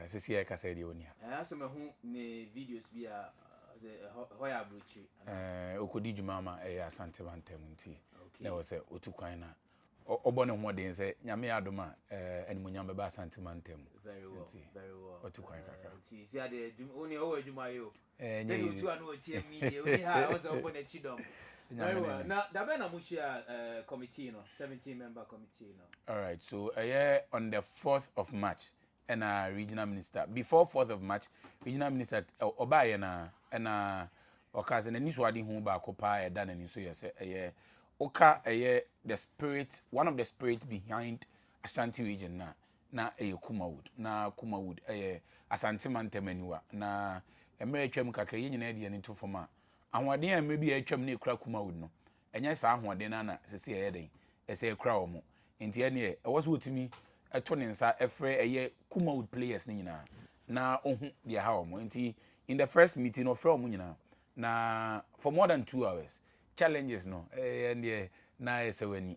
sisi e ka say de onia aso me hu ne videos bi a hoya bruchi okodi djuma ma asante bantem nti na wo say otukwan na obo ne ho den say nyame adoma animunyam be ba asante bantem very well otukwan kaka nti si ade oni o adwuma yo say otu anu otie media oni ha o say obo na chidom very well na da be na mushia committee no 17 member committee no all right so on the 4th of March and regional minister before 4th of March regional minister obaye na okaze na niso ade hu ba kopa e da na niso yese oka the spirit one of the spirit behind Ashanti region na Kumawood Asante mantemaniwa na emere atwam kakra ye nyina de ne to foma ahoden a mebi atwam na ekura Kumawood no enya sa ahoden na sese ye den ese ekura omo enti ene e wo so otimi eto ne nsa efre Kumawood players ni nyina na ohu dia ha omo enti in the first meeting of omo nyina na for more than 2 hours challenges no and na esewani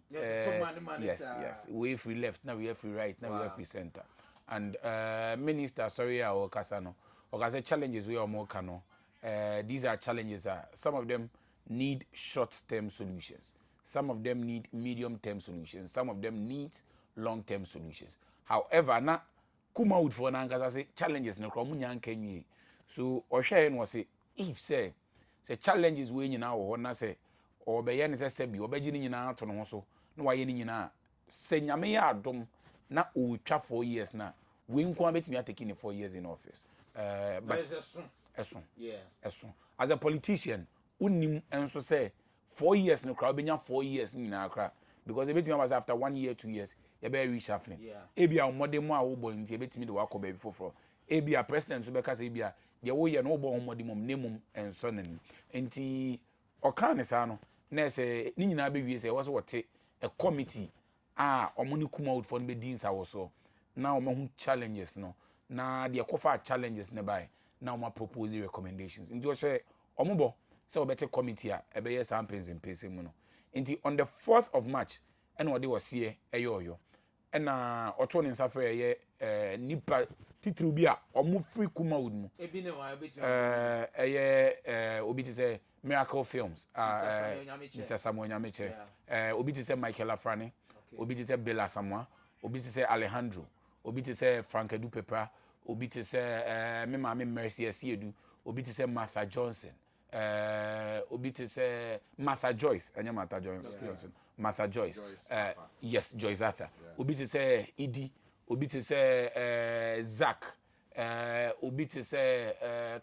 yes we free left now we have free right now we have free center and minister sorry our kasano okaze challenges we are more kano these are challenges some of them need short-term solutions, some of them need medium-term solutions, some of them need long-term solutions. However na Kumawood for na nkasa say challenges no kro munya nkanyi so ohwe no say if say challenges we nyina wo na say obeye ne say bi obeji ni nyina ato no so na waye ni nyina se nyame ya adom na o twa 4 years na we nko abetimi atake ni 4 years in office but eson as a politician unim enso say 4 years no crowd benya 4 years ni nyina akra because ebetimi was after 1 year 2 years e be reshuffling ebia omode mu a wo bo nti ebetimi de wakọ ba bi foforo ebia president so be ka say ebia de wo ye no bo omode mum nemum enso nani nti oka ne sa no na say ni nyina be wie say wo so wote a committee omuni Kumawood for be din sa wo so na o hu challenges no na de kofa challenges ne bai na o propose recommendations nti o say omobo say obete committee e be yes pese mu no nti on the 4th of March and what they was here eyo and oto ne nsafre nipa titru bi a omo free Kumawood mu ebi ne wa ebeti obi ti say Miracle Films Mr. Samuel Nyameche obi ti say Michael Afrani obi ti say Bella Samoa obi ti say Alejandro obi ti say Frank Edu Pepra obi ti say me mama Mercy Esiedu obi ti say Martha Johnson obi ti say Martha Joyce anya Martha Johnson Martha Joyce yes Joyce Arthur obi ti say Idi obi ti say Zach obi ti say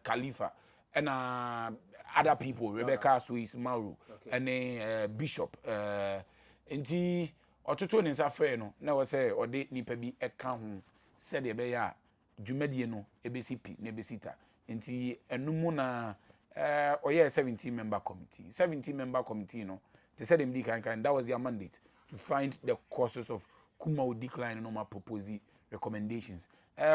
Khalifa and other people Rebecca Swiss Mauru and Bishop nti ototo ne nsa no na wo say ode nipa bi eka ho said e be ya dwumadie no ebesipi na ebesita nti enumu na oye 17 member committee no they said them can that was their mandate to find the causes of Kumawood decline no ma propose recommendations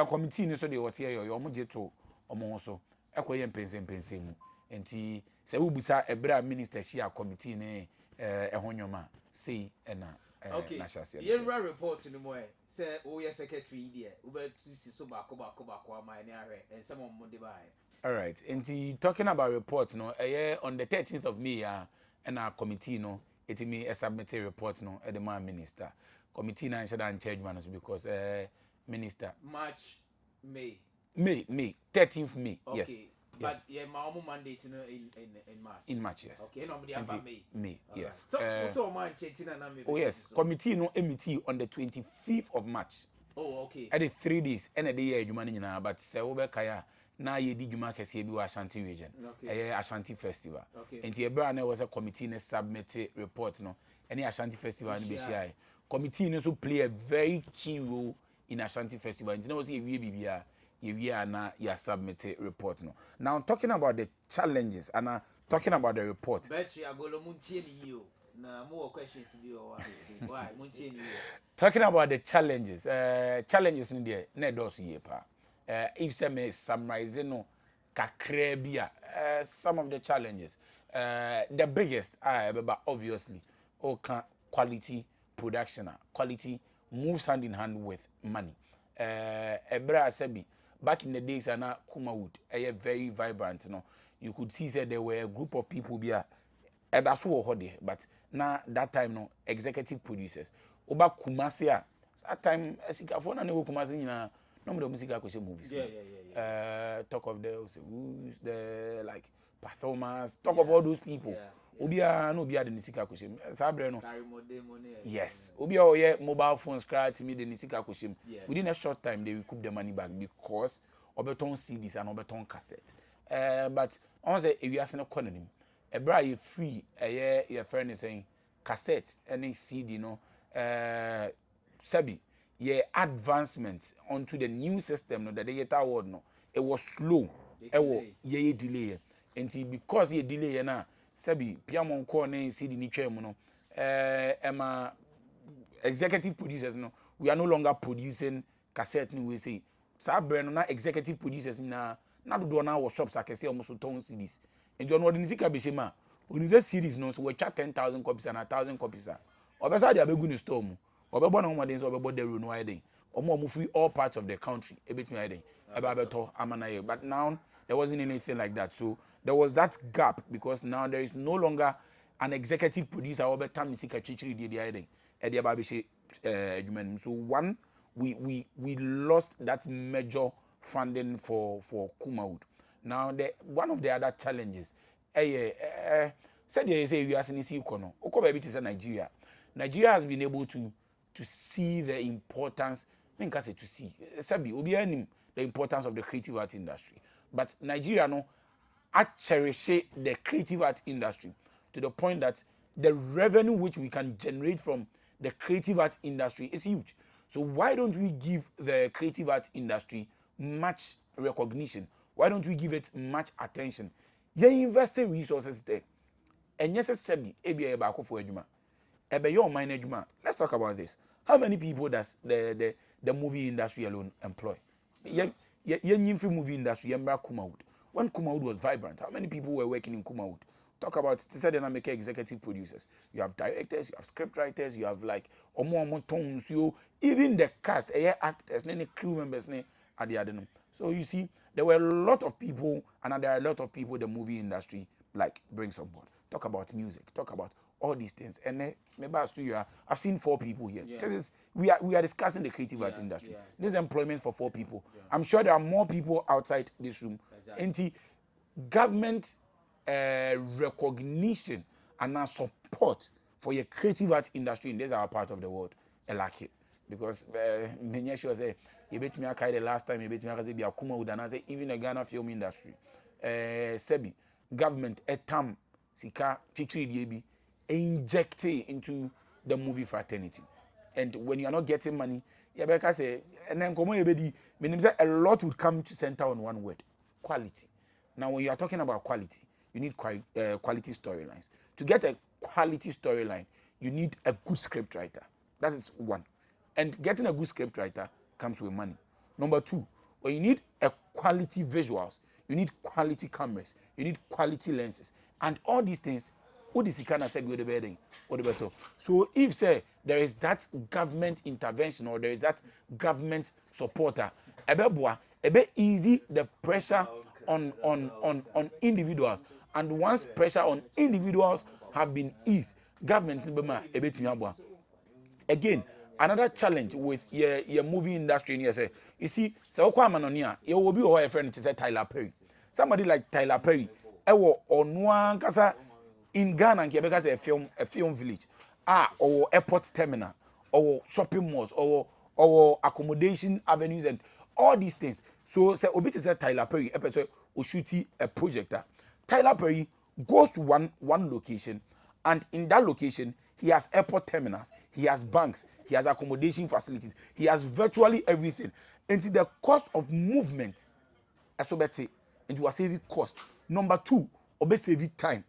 committee no so they was here yo mo jeto omo so ekoye mpense mu nti se wubusa ebra minister share committee ne ehonyoma sei na okay yenra report no mo say o ye secretary there ube tisi so ba ko ama ni ahwe and some mo de bai all right nti talking about report no on the 13th of May and our committee no etimi submit a report no the man minister committee na should and charge man because minister March May 13th May okay. Yes. But yes. yeah, my own mandate in March. In March, yes. Okay, no, but May, yes. So man chanting and oh yes, so. Committee no MT on the 25th of March. Oh, okay. At the 3 days, and a day you manage now, but say over Kaya na ye di juma kese bi wa Ashanti region. Okay. Ashanti festival. Okay. And the brand was a committee ne submit report no. Any Ashanti festival ni be share. Committee no so play a very key role in Ashanti festival. And you know see we bibia you na submit report no. Now talking about the challenges and talking about the report. Bet you agolo muntie ni yo. Na more questions bi o why muntie ni yo. Talking about the challenges. Challenges in there na do so ye pa. If some summarizing no kakra bia some of the challenges. The biggest obviously quality production. Quality moves hand in hand with money. Ebra sebi back in the days and Kumawood, very vibrant, you know. You could see that there were a group of people there. That's what there, but now that time no executive producers. Oba Kumasi that time Esika for na ne Kumasi na no me music akwese movies. Talk of the who's the like performers, talk of all those people. Obia no bia the nisika akwese. Sabre no. Yes. Obia oye mobile phones cry to me the nisika akwese. Within a short time they recoup the money back because obeton CDs and obeton cassette. But on say if you ask no konanim ebra ye free your friend is saying cassette any CD no sabi ye advancement onto the new system no the digital world no it was slow ye delay and because ye delay na sabi piamon ko na CD ni twam no ema executive producers no we are no longer producing cassette ni we say sabre no na executive producers na do na workshops akese o so ton CDs and you know the nisika be shema onise series no so we chat 10,000 copies and 1,000 copies obesa dia begu ni store mu obebo na homo den so obebo the no aide omo free all parts of the country ebetumi aide eba beto amanaye but now there wasn't anything like that so there was that gap because now there is no longer an executive producer obeta nisika chichiri die aide e dia ba be she adwuman so one we lost that major funding for Kumawood. Now one of the other challenges said they say we are seeing Kono. Oko baby to Nigeria. Nigeria has been able to see the importance, I think I say to see. Sabi obi anim the importance of the creative art industry. But Nigeria no cherish the creative art industry to the point that the revenue which we can generate from the creative art industry is huge. So why don't we give the creative art industry much recognition? Why don't we give it much attention? You invest in resources there. And yes, sebi ebi eba ko for adwuma. Ebe your mind adwuma. Let's talk about this. How many people does the movie industry alone employ? Ye movie industry yembra Kumawood. When Kumawood was vibrant, how many people were working in Kumawood? Talk about dynamic executive producers. You have directors, you have script writers, you have like omo tons, even the cast, actors, any crew members at the other. So you see, there were a lot of people, and there are a lot of people the movie industry like brings on board. Talk about music, talk about all these things. And maybe I've seen 4 people here. We are discussing the creative art industry. This is employment for 4 people. I'm sure there are more people outside this room. Exactly. And government recognition and support for your creative art industry in this our part of the world. I like it. Because many sure say you bet me the last time you bet me be a Kumawood and I say even the Ghana film industry. Sebi government etam sika chichiri inject into the movie fraternity. And when you are not getting money, you say and then a lot would come to center on one word: quality. Now when you are talking about quality, you need quality storylines. To get a quality storyline, you need a good script writer. That is one. And getting a good script writer comes with money. Number 2, when you need a quality visuals, you need quality cameras, you need quality lenses. And all these things, what is kind of said with the bedding or the better. So if say there is that government intervention or there is that government supporter, a bit easy the pressure on individuals. And once pressure on individuals have been eased, government a bit again. Another challenge with your movie industry in here, you see, so Kwamanonia, you will be a friend to say Tyler Perry. Somebody like Tyler Perry, in Ghana, because a film village, or airport terminal, or shopping malls, or accommodation avenues, and all these things. So, say Obi say Tyler Perry episode or shooting a projector. Tyler Perry goes to one location, and in that location, he has airport terminals, he has banks, he has accommodation facilities, he has virtually everything. And the cost of movement, as obeti, and you are saving cost. Number 2, obe saving time.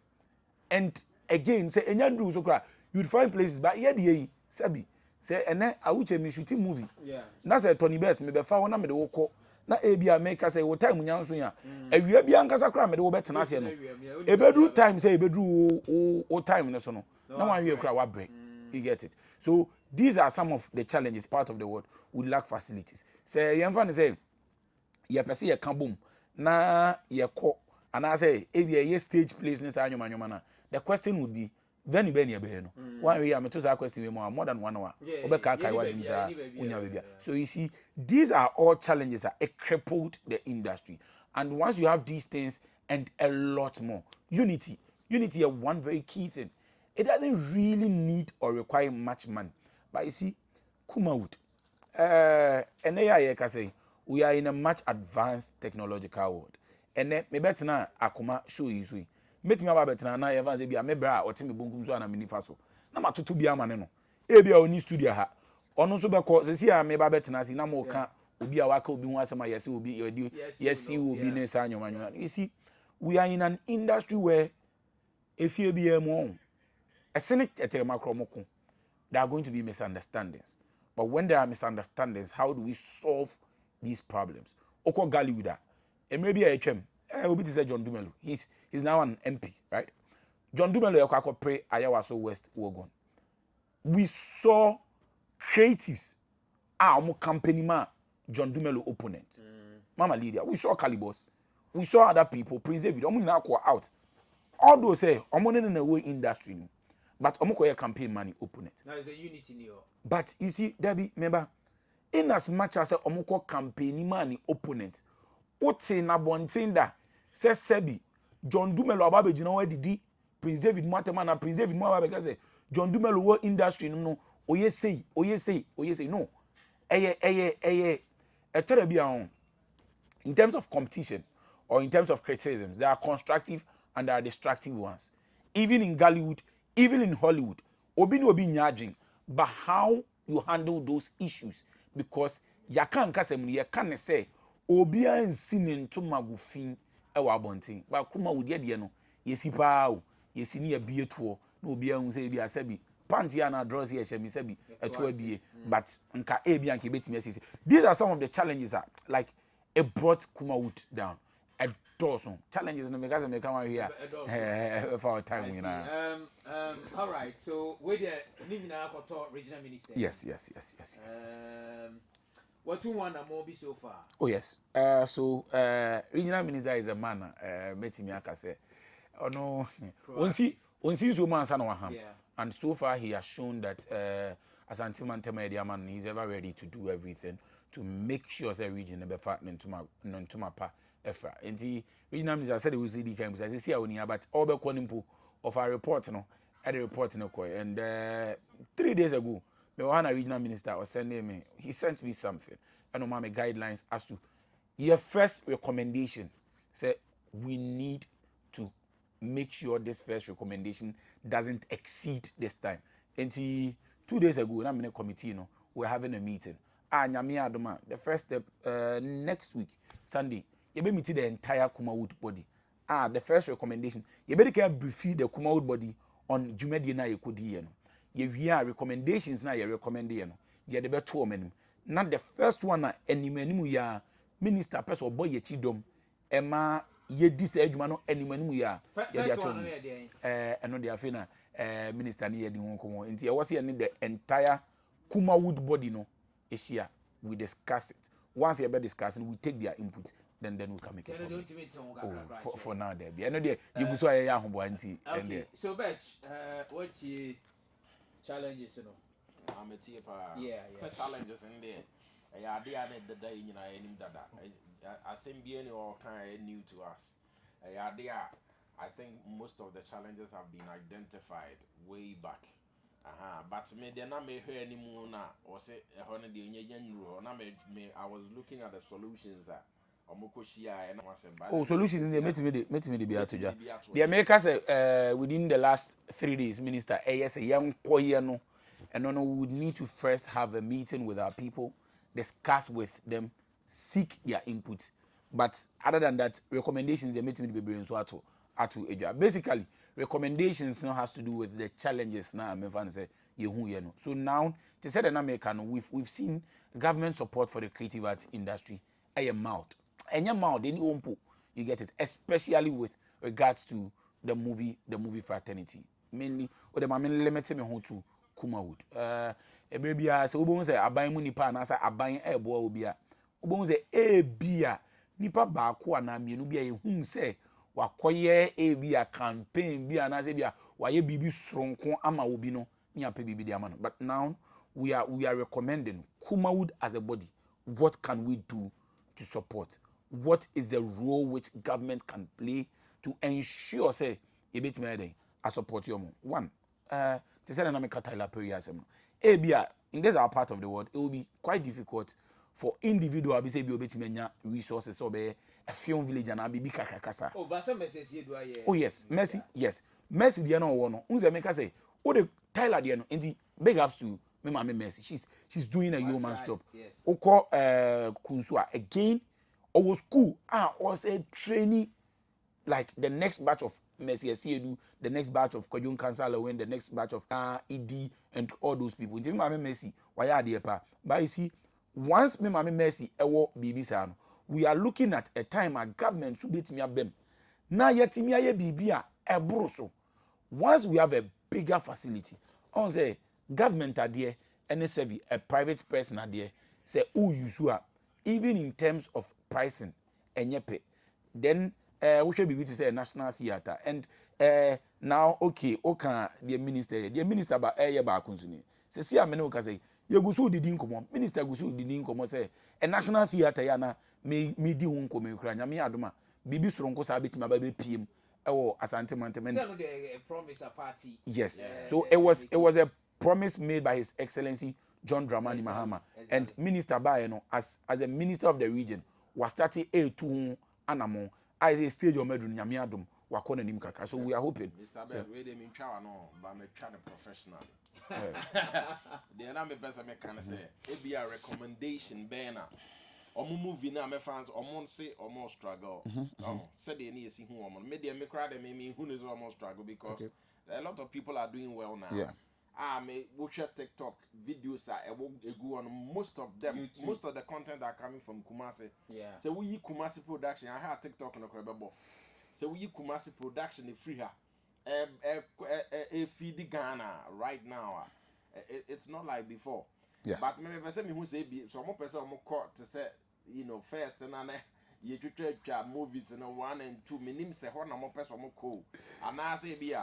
And again, say enyandu so kra, you'd find places, but here the sabi say ene awuche me shooting movie. Yeah. Na say Tony Best me be fa wona me de woko. Na ebia make say wo time nyanso ya. Awia bia nkasa kra me de wo betena ase no. Ebedu time say ebedu o time no so no. Na wan wie kra wa break. You get it. So these are some of the challenges part of the world. We lack facilities. Say yemfa say ye pese ye kan bom na ye ko and I say if ye stage place ni sa anyoma na the question would be then be na be no one way am to say question we more than 1 hour obeka kai wa dimsa unya bebia. So you see these are all challenges that crippled the industry, and once you have these things and a lot more unity is one very key thing. It doesn't really need or require much money, but you see Kumawood and AI can say we are in a much advanced technological world. And then me better na akoma show you so. Make me about better na ever say be me bra or timi bunkum so na mini faso. Na matutu bia ma ne no. E bia oni studio ha. Ono so be ko se si a me ba better na si na mo ka obi a waka obi hu asema yesi obi yesi obi ne sa anyomanyo. You see, we are in an industry where if you be mo esene eterema kromoko, there are going to be misunderstandings. But when there are misunderstandings, how do we solve these problems? Oko Galiuda, and maybe a HM, Obi say John Dumelo. He's now an MP, right? John Dumelo Yoko pray Ayawaso West Wogon. We saw creatives, our company man, John Dumelo opponent. Mama Lydia, we saw Calibos, we saw other people, Prince David, out. All those say, in the way industry. But Omoko campaign money opponent. Now is a unity in your. But you see, Debbie, remember, in as much as Omoko campaign money opponent, Ote na bontinda says Sebi, John Dumelo ababe jina didi Prince David Matema na Prince David Mwa because John Dumelo wo industry no oye say no. In terms of competition or in terms of criticisms, there are constructive and there are destructive ones. Even in Gollywood, even in Hollywood, obi nyajing, but how you handle those issues, because ya kan kasem ya kan say obi an sinin to magufin e wa bontin ba kuma wudi de no yesi pa o yesi ne abie to na obi an say bi asabi panty na draws here shemi sabi eto abie, but nka e bi anke betimi asisi. These are some of the challenges that like it brought Kumawood down. Awesome challenges no because me come here for our time we now. All right, so we the Nivina Koto regional minister. Yes. What you want more be so far? Oh yes. So regional minister is a man met me aka say no onsi so man sana waham. And so far he has shown that as anti-man man he's ever ready to do everything to make sure the region be fat into my pa Efra. And the regional minister said it was the kind of see how but all the quanimpo of our report no at the report no koi. And 3 days ago, the one regional minister was sending me, he sent me something. I know my guidelines as to your first recommendation. Say we need to make sure this first recommendation doesn't exceed this time. And 2 days ago, I'm in a committee, we're having a meeting. The first step next week, Sunday. You better meet the entire Kumawood body. The first recommendation, you better can brief the Kumawood body on Jumedi na you could hear. You hear recommendations na you recommend you. You the better 2 men. Not the first one na any menu ya minister person boy ye chidom. Emma ye this eduma no any menu ya. Ye dia chom. No dia fina minister ni ye di won komo. Nti e was here need the entire Kumawood body no. Asia we discuss it. Once you be discussing, we take their input. Then we can make it for now there. I know there you go so ya humbo anti and there. So Betch, what's your challenges I'm a tea pa. Yeah. Challenges in there. I idea the day you know any dada. I seem being all kind new to us. I think most of the challenges have been identified way back. But me they not me hear anymore now. Or say I was looking at the solutions that solutions they met me the be to the America say within the last 3 days, minister yes a young koyeno and no we would need to first have a meeting with our people, discuss with them, seek their input. But other than that, recommendations they met me the be so at basically recommendations now has to do with the challenges now I'm even say you. So now to say the American we've seen government support for the creative arts industry a mouth. And your mouth, any umpo, you get it, especially with regards to the movie fraternity. Mainly, or the main limited me home to Kumawood. A baby, so we say, I buy money pan, I say, I buy a boy will be a. We say, a beer, nipa baako ana mienu bia ehum se wakoye ebi a campaign bi ana se bia waye bibi soronko ama obi no ni ape bibi de ama no. But now we are recommending Kumawood as a body. What can we do to support? What is the role which government can play to ensure say e betime dey I support you? One, to say na make Tyler Perry asem no. Ebia in this our part of the world, it will be quite difficult for individual be say be obetime nya resources so be a film village and abi kakakasa. Oh, but some message here do I. Oh yes, Mercy, yes. Mercy dey no wo no. Unze make say, "O the Tyler dey no." Enti big ups to me mama Mercy. She's doing a yeoman's job. Yes. Oko Kunsua again, our school was a trainee like the next batch of Mercy Esiedu, the next batch of Kojun Council when the next batch of ED and all those people. Enti me mama Mercy, why are they pa? But you see, once me mama Mercy ewo bibi sa no, we are looking at a time a government should beat me abem. Na yetimi aye bibi a eboro so. Once we have a bigger facility, on say government adhere any service a private person adhere say who use even in terms of pricing enyepe. Then we should be to say a national theater and now okay the minister ba ba kunsuni. Say see amene o ka say ye gusu didi nkomo minister gusu didi nkomo say a national theater ya na me di hu nkomo ekura nyame adoma bibi soronko sa betima ba be piem ewo asante mantemen. Promise a party. Yes. So it was a promise made by His Excellency John Dramani Mahama. Exactly. And Minister Baye as a minister of the region was starting A2 anamo as a stage of medru nyame adom wakona nim kakra. So we are hoping. Mr. Ben, we dey mean try no, but me try the professional. The na me person me can say it be a recommendation banner. Omo movie na me fans omo say omo struggle. Say they need see who omo. Me dey me cry them me who knows omo struggle because a lot of people are doing well now. Yeah. Me watch TikTok videos are go on most of them. YouTube. Most of the content are coming from Kumasi. Yeah. So we Kumasi production. I have TikTok no credible. So we Kumasi production is free here. Feed Ghana right now. It's not like before. Yes. But me person me who say be so more person more court to say first and you try movies 1 and 2 minim say ho na more person more cool. And I say be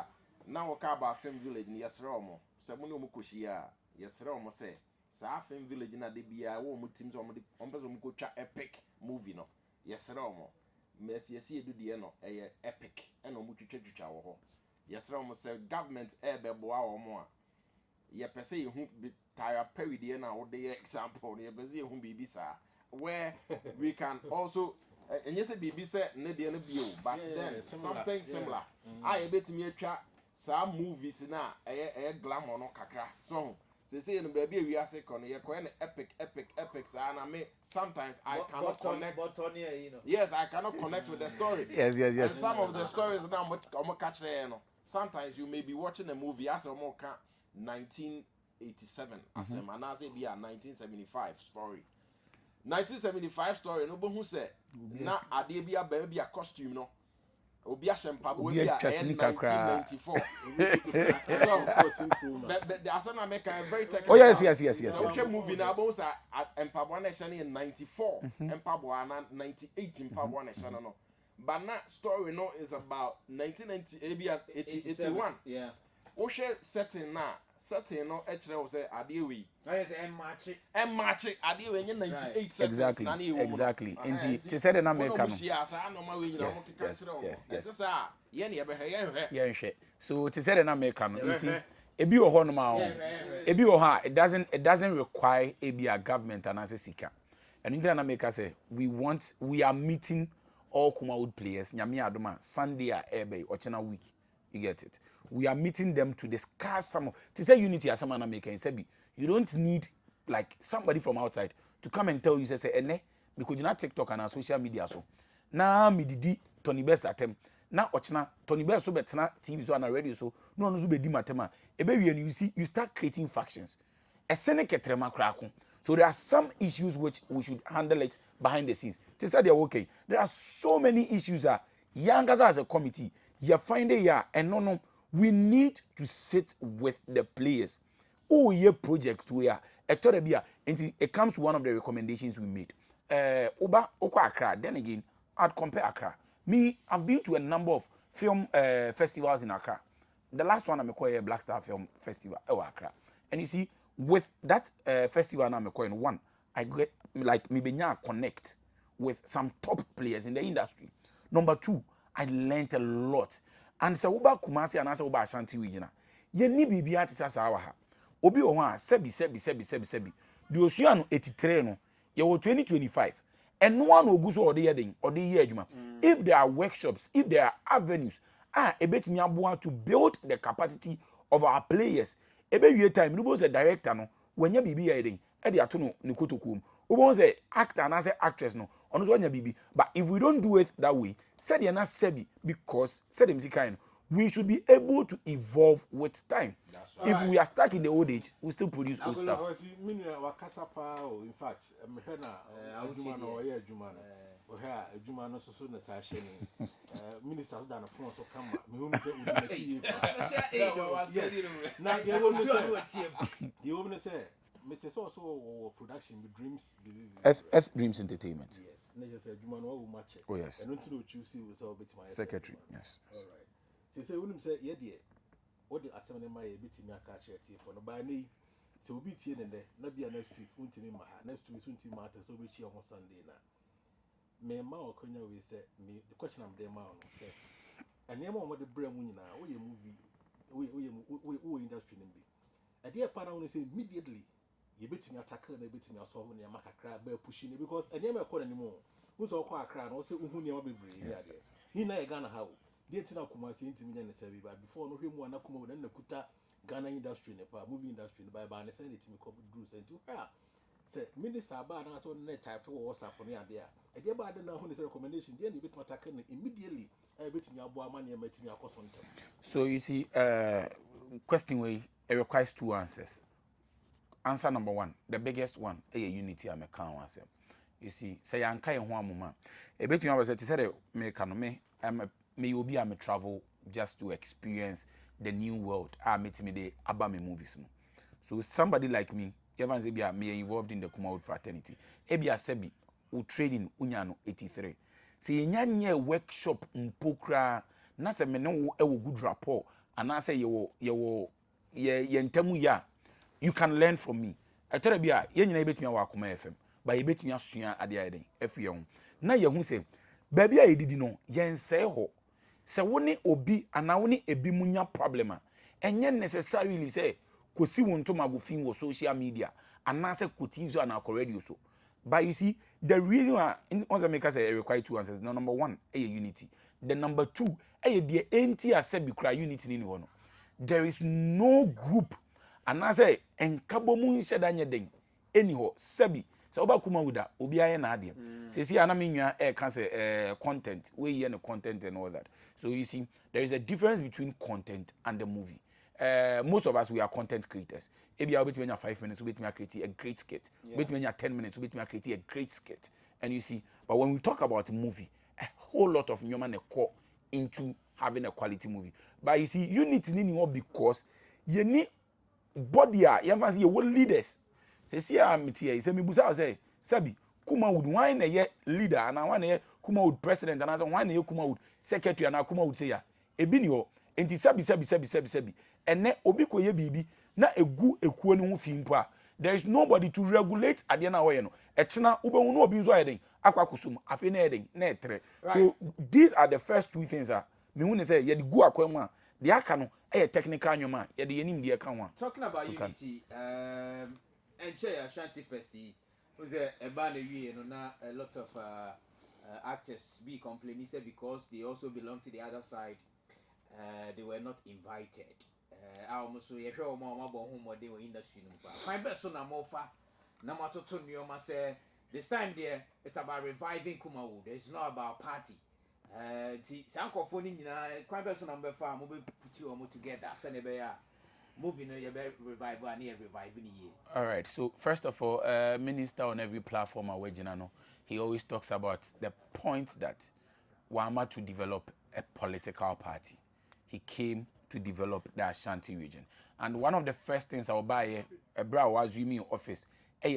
now we talk about film village in Yesromo. So we know we kushia. Yesromo say sa film village na de bia wo mu teams o person mu ko twa epic movie no. Yesromo. Mercy do de no epic and o mu twitwa wo ho. Yesromo say government beboa wo mo a. Ye pese ye hu Tyler Perry de na wo de example. Ye pese ye hu bibi sa where we can also and yes bibi say ne de no bio but then something similar. I betimi atwa some movies na glamour no kakra so say no baby we are second ye ko epic na me sometimes I cannot connect yes I cannot connect with the story Yes. and some of the stories now I'm catch there no sometimes you may be watching a movie as a 1987 as a man as be a 1975 story 1975 story no who say na ade bia baby a costume no Obi a shempa we be a 1994. But the Asana make a very technical. Oh yes. So we movie now both are Empabwa Nation in 94, Empabwa 98 in Empabwa Nation no. But that story no is about 1981. Yeah. Oshe setting na setting no actually was say adewe. Yes, and match adewe in 98 Exactly. Indeed. To say the name can. Yes. So to say the name can. You see, ebi oho no ma ebi oho it doesn't require a government and as a seeker. And in the make say we are meeting all Kumawood players nyame adoma Sunday ebe ochena week. You get it. We are meeting them to discuss some of to say unity as someone make and say you don't need like somebody from outside to come and tell you say ene because you not TikTok and social media so na me didi Tony Best atem na ochena Tony Best so betena TV so and radio so no no so be di matema ebe wie you see you start creating factions esene ketrema krako. So there are some issues which we should handle it behind the scenes. To say they're okay. There are so many issues that young as a committee, you find it and no, we need to sit with the players. Oh, yeah, project where it comes to one of the recommendations we made. Oba Okwa Accra, then again, I'd compare Accra. Me, I've been to a number of film festivals in Accra. The last one I'm calling Black Star Film Festival, Accra. And you see, with that festival I'm calling one, I get like maybe now connect with some top players in the industry. Number two, I learned a lot. And so Uba Kumasi and Asa Uba Ashanti region. Ye ni bibi ati sasa awaha. Obi oha sebi. The Oceano 83 no. Ye wo 2025. And no one will go so or the year or the year juma. If there are workshops, if there are avenues, a bit me abuwa to build the capacity of our players. Ebe you time no a director no when you bibi yeding e de ato no ni kotokum. Obo say actor and as actress no ono so nya bibi. But if we don't do it that way, said na sebi because said them kind we should be able to evolve with time. If we are stuck in the old age, we still produce old stuff. In fact, Minister done a phone so come. The woman say, Mr. Also production with dreams. F Dreams Entertainment. Yes, Nature said, you know much. Oh, yes. And don't you choose you was all bit my Secretary. Yes. All right. She said, wouldn't say, yeah, dear. What the assembly my bit in your catch for the by me. So be tea in there, not be a next week, until my next week, until matter, so we see on Sunday now. Me ma okonya we say me the question am there ma no say anya ma mo de bra mu nyina wo ye movie wo industry nim bi e dey part na say immediately ye betimi attack na betimi asolve na makakra ba push ni because anya ma ekọ na nimu wo so okọ akra na wo say uhu ni ma bebre ya dey ni na ye Ghana ha wo dey tina kuma say ntimi nya ne say ba before no hwemu na kuma na kuta Ghana industry ne pa movie industry ne ba na say ntimi ko do say to ha say minister ba na so na type wo WhatsApp ne ade a ede ba ade na ho ne recommendation dey na bit attack na immediately I betimi abo amane matimi akoso ntam. So you see question way it requires two answers. Answer number one, the biggest one, a unity am account answer. You see, say anka ho amoma. E betimi abo say say me kanu me me obi am travel just to experience the new world. Metimi dey aba me movies no. So somebody like me, Evans Ebia me involved in the Kumawood fraternity. Ebia Sebi u trading unyano 83. See nyanye workshop mpokra na se me no e wo good rapport and I say ye ntemu ya you can learn from me. I tell bia ye nyina betumi awa Akoma FM but ye betumi asua ade ayeden afie ho na ye hu se ba bia ye didi no ye nse ho se woni obi ana woni ebi munya problema enye necessarily say kosi won to magofin wo social media and I say kotinzo and akọ radio so. But you see, the reason why on make us require two answers. Now, number one, a unity. The number two, a the NT said be cry unity in one. There is no group. And I say, and Kabomun said anything. Anyhow, Sebi. So about Kumawood, Obia and Adia. Say, see, Anaminia cancer content, we and the content and all that. So you see, there is a difference between content and the movie. Most of us we are content creators. Maybe I'll be between 5 minutes, we create a great skit. Between 10 minutes, we create a great skit. And you see, but when we talk about a movie, a whole lot of human core into having a quality movie. But you see, you need to know because you need body, you have your leaders. See, I'm here. Say me busa say, Sabi, Kumawood, why na ye leader, and I want a Kumawood president, and I want a Kumawood secretary, and I Kumawood say ya. Ebinio, enti Sabi. And ne obi koye bibi na egu ekuo ne ho fi mpo. There is nobody to regulate ade na wo ye no. Etena ubehunu obi nzo ayeden akwakusum afi na eden na etre. So these are the first two things me hu ne say ye de gu akwamu a de aka no technical nyoma ye de yenim de aka ho. Talking about unity and share Ashanti Festi was a ban a no na a lot of actors be complaining say because they also belong to the other side they were not invited. I almost so you show more about whom they were industry. My best son, I'm offer. Namatoto Nyoma say this time there it's about reviving Kumawood. It's not about party. Sanko phoning quite best number 5, mobile put you all together. Senebea moving a revival and reviving year. All right. So first of all, minister on every platform he always talks about the point that Wama to develop a political party. He came to develop the Ashanti region. And one of the first things I'll buy a bra was in office,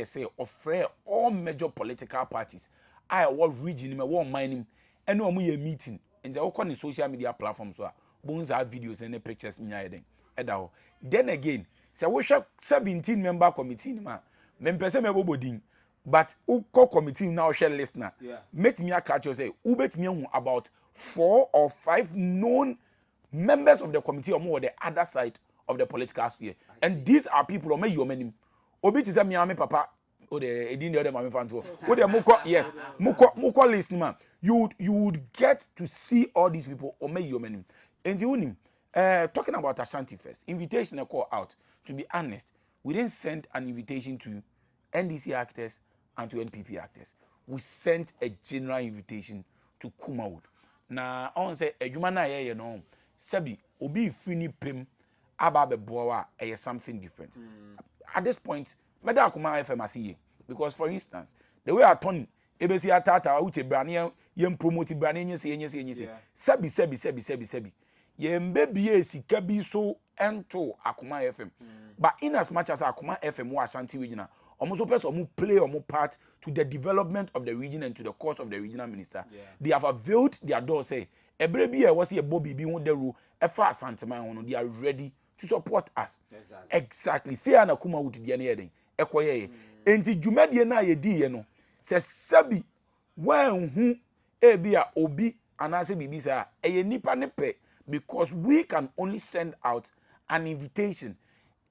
say offer all major political parties I what region me one mining and no more meeting and they all on social media platforms so bones have videos and pictures in your then again say we share 17 member committee ma person me bodin but uko committee now share listener make me catch you say who bet me about 4 or 5 known members of the committee or more the other side of the political sphere and these are people or me you many obi ti say me ame papa o de edin the other mama fanto o de mukọ yes mukọ list man you would get to see all these people or me you many and you unim talking about Ashanti first invitation a call out to be honest we didn't send an invitation to NDC actors and to NPP actors we sent a general invitation to Kumawood na on say adwuma na ye no sabi obi fini pem aba be boa something different at this point meda akuma FM asiye because for instance the way attorney ebesi atata uche brane yem promote brane nyese sabi yembe bie sika bi so ento akuma FM but in as much as akuma FM wa Ashanti regional almost person who play or part to the development of the region and to the cause of the regional minister they have availed their door say every year was a bobby be on the rule efa asantema they are ready to support us exactly say na Kumawood the na yeden ekoye enti dwumadie na ye di ye no se sabi wan hu ebia obi anase bibi sa eye nipa ne pe because we can only send out an invitation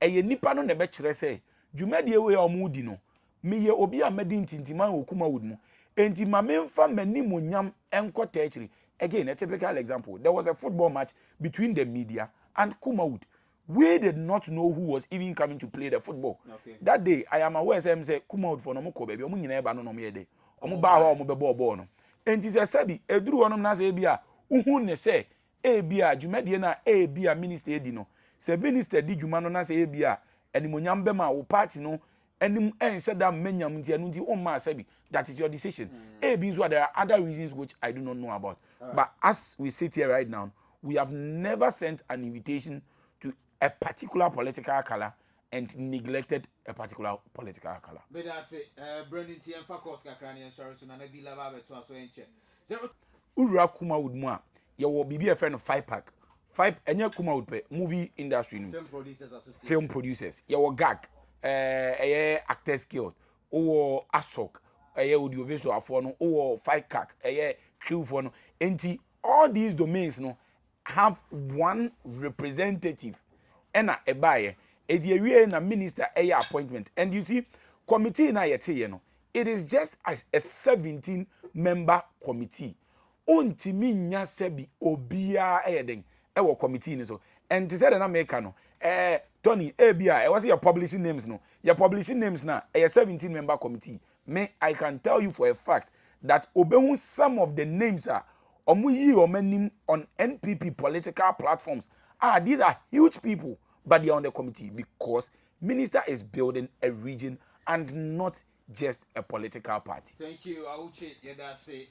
eye nipa no ne be kire say dwumadie we omudi no meye obi a medi ntintima wo Kumawood mu enti ma memfa manimonyam enkota akiri again a typical example there was a football match between the media and Kumawood we did not know who was even coming to play the football that day I am aware say Kumawood for no mo ko baby omu nyina eba no no me de omu ba ho omu be ball no enti se sabi eduru wonom na say bia uhu ne say bia dwumadie na bia minister edi no se minister di dwuma no na say bia animonyam be ma wo party no anim ense da menyam nti anu nti o ma sabi that is your decision means there are other reasons which I do not know about but as we sit here right now we have never sent an invitation to a particular political color and neglected a particular political color but I say Brandon TM Fakos kakra ne sorry so na na bi laba beto aso enche Ura Kumawood mu a ye wo bibi e friend 5 enye Kumawood pe movie industry no film producers ye wo gag actors guild or ASOC audiovisual for no or 5CAC crew for no enti all these domains no have one representative and a buyer a na minister appointment and you see committee na yete no it is just as a 17 member committee ontimi nya sebi obia den e committee ni so and to say na make no Tony ABI was your publishing names no your publishing names na a 17 member committee me I can tell you for a fact that obehun some of the names are omuyi omanim on NPP political platforms these are huge people but they are on the committee because minister is building a region and not just a political party. Thank you. I will check. Yeah, that's it.